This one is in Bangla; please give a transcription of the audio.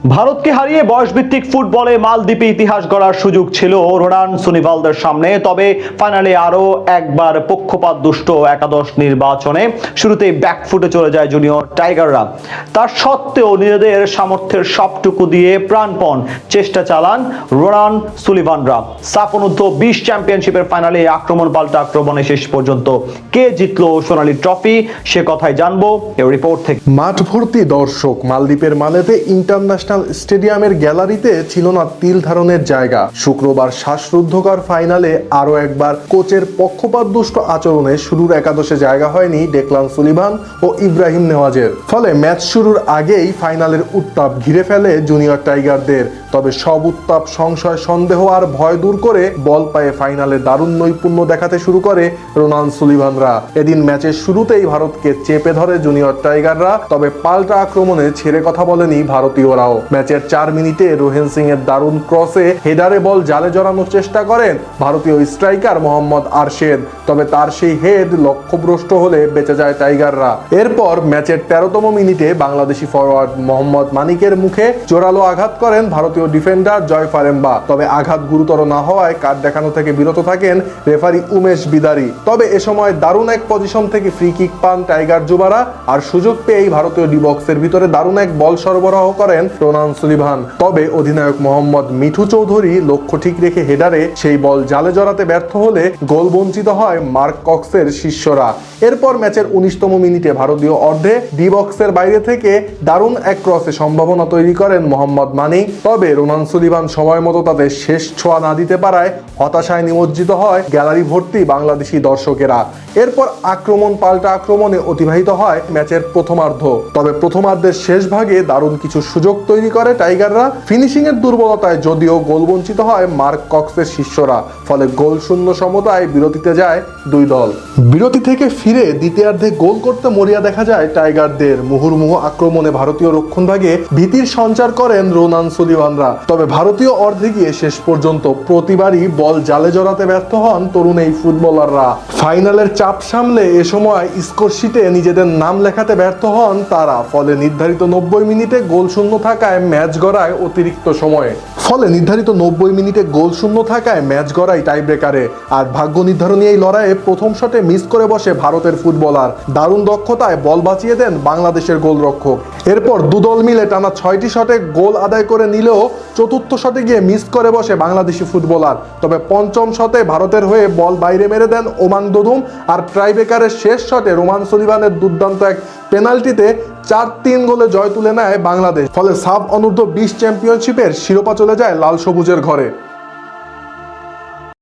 ভারতকে হারিয়ে বয়সভিত্তিক ফুটবলে মালদ্বীপে ইতিহাস গড়ার সুযোগ ছিল রোনান সুনিভালদের সামনে। তবে ফাইনালে আরও একবার পক্ষপাত দুষ্ট একাদশ নির্বাচনে শুরুতেই ব্যাকফুটে চলে যায় জুনিয়র টাইগাররা। তার সত্ত্বেও নিজেদের সামর্থ্যের সবটুকু দিয়ে প্রাণপণ চেষ্টা চালান রোনান সুলিভানরা। সাফ অনূর্ধ্ব 20 চ্যাম্পিয়নশিপের ফাইনালে আক্রমণ পাল্টা আক্রমণে শেষ পর্যন্ত কে জিতলো সোনালী ট্রফি, সে কথাই জানবো এই রিপোর্ট থেকে। মাঠ ভর্তি দর্শক, মালদ্বীপের মালেতে ইন্টারন্যাশনাল স্টেডিয়ামের গ্যালারিতে ছিল না তিল ধারণের জায়গা। শুক্রবার শ্বাসরুদ্ধকর ফাইনালে আরও একবার কোচের পক্ষপাত দুষ্ট আচরণে শুরুর একাদশে জায়গা হয়নি ডেকলান সুলিভান ও ইব্রাহিম নেওয়াজের। ফলে ম্যাচ শুরুর আগেই ফাইনালের উত্তাপ ঘিরে ফেলে জুনিয়র টাইগারদের। তবে সব উত্তাপ, সংশয়, সন্দেহ আর ভয় দূর করে বল পায়ে ফাইনালে দারুণ নৈপুণ্য দেখাতে শুরু করে রোনান সুলিভানরা। এদিন ম্যাচের শুরুতেই ভারতকে চেপে ধরে জুনিয়র টাইগাররা, তবে পাল্টা আক্রমণে ছেড়ে কথা বলেনি ভারতীয়রাও। ম্যাচের 4 মিনিটে রোহেন সিং এর দারুণ ক্রসে হেডারে বল জালে জড়ানোর চেষ্টা করেন ভারতীয় স্ট্রাইকার মোহাম্মদ আরশেদ, তবে তার সেই হেড লক্ষ্যভ্রষ্ট হলে বেঁচে যায় টাইগাররা। এরপর ম্যাচের 13তম মিনিটে বাংলাদেশি ফরওয়ার্ড মোহাম্মদ মানিকের মুখে জোরালো আঘাত করেন ভারতীয় ডিফেন্ডার জয় ফারেম্বা। তবে আঘাত গুরুতর না হওয়ায় কার্ড দেখানো থেকে বিরত থাকেন রেফারি উমেশ বিদারি। তবে এ সময় দারুণ এক পজিশন থেকে ফ্রি কিক পান টাইগার যুবারা, আর সুযোগ পেয়েই ভারতীয় ডি বক্সের ভিতরে দারুণ এক বল সরবরাহ করেন রোনান সুলিভান। তবে অধিনায়ক মোহাম্মদ মিঠু চৌধুরী লক্ষ্য ঠিক রেখে হেডারে সেই বল জালে জড়াতে ব্যর্থ হলে গোল বঞ্চিত হয় মার্ক কক্সের শিষ্যরা। এরপর ম্যাচের 19তম মিনিটে ভারতীয় অর্ধে ডি বক্সের বাইরে থেকে দারুণ এক ক্রসে সম্ভাবনা তৈরি করেন মোহাম্মদ মানিক। তবে রোনান সুলিভান সময় মতো তাদের শেষ ছোঁয়া না দিতে পারায় হতাশায় নিমজ্জিত হয় গ্যালারি ভর্তি বাংলাদেশি দর্শকেরা। এরপর আক্রমণ পাল্টা আক্রমণে অতিবাহিত হয় ম্যাচের প্রথমার্ধ। তবে প্রথমার্ধের শেষ ভাগে দারুণ কিছু সুযোগ তৈরি করে টাইগাররা। ফিনিশিং এর দুর্বলতায় যদিও গোল বঞ্চিত হয় মার্ক কক্সের শিষ্যরা। ফলে গোল শূন্য সমতায় বিরতিতে যায় দুই দল। বিরতি থেকে ফিরে দ্বিতীয়ার্ধে গোল করতে মরিয়া দেখা যায় টাইগারদের। মুহুর্মুহু আক্রমণে ভারতীয় রক্ষণভাগে ভীতির সঞ্চার করেন রোনান সুলিভানরা। তবে ভারতীয় অর্ধে গিয়ে শেষ পর্যন্ত প্রতিবারই বল জালে জড়াতে ব্যর্থ হন তরুণ এই ফুটবলাররা। ফাইনালের চাপ সামলে এ সময় স্কোর শিটে নিজেদের নাম লেখাতে ব্যর্থ হন তারা। ফলে নির্ধারিত 90 মিনিটে গোল শূন্য থাকায় ম্যাচ গড়ায় অতিরিক্ত সময়ে। ম্যাচ গড়ায় টাই ব্রেকারে। আর ভাগ্য নির্ধারণী এই লড়াইয়ে প্রথম শটে মিস করে বসে ভারতের ফুটবলার। দারুণ দক্ষতায় বল বাঁচিয়ে দেন বাংলাদেশের গোলরক্ষক। এরপর দুদল মিলে টানা 6টি শটে গোল আদায় করে নিলেও চতুর্থ শটে গিয়ে মিস করে বসে বাংলাদেশি ফুটবলার। তবে পঞ্চম শটে ভারতের হয়ে বল বাইরে মেরে দেন ওমান দোদুম। আর ট্রাইবেকারের শেষ শটে রোমান সুলিভানের দুর্দান্ত এক পেনাল্টিতে 4-3 গোলে জয় তুলে নেয় বাংলাদেশ। ফলে সাফ অনূর্ধ্ব 20 চ্যাম্পিয়নশিপের শিরোপা চলে যায় লাল সবুজের ঘরে।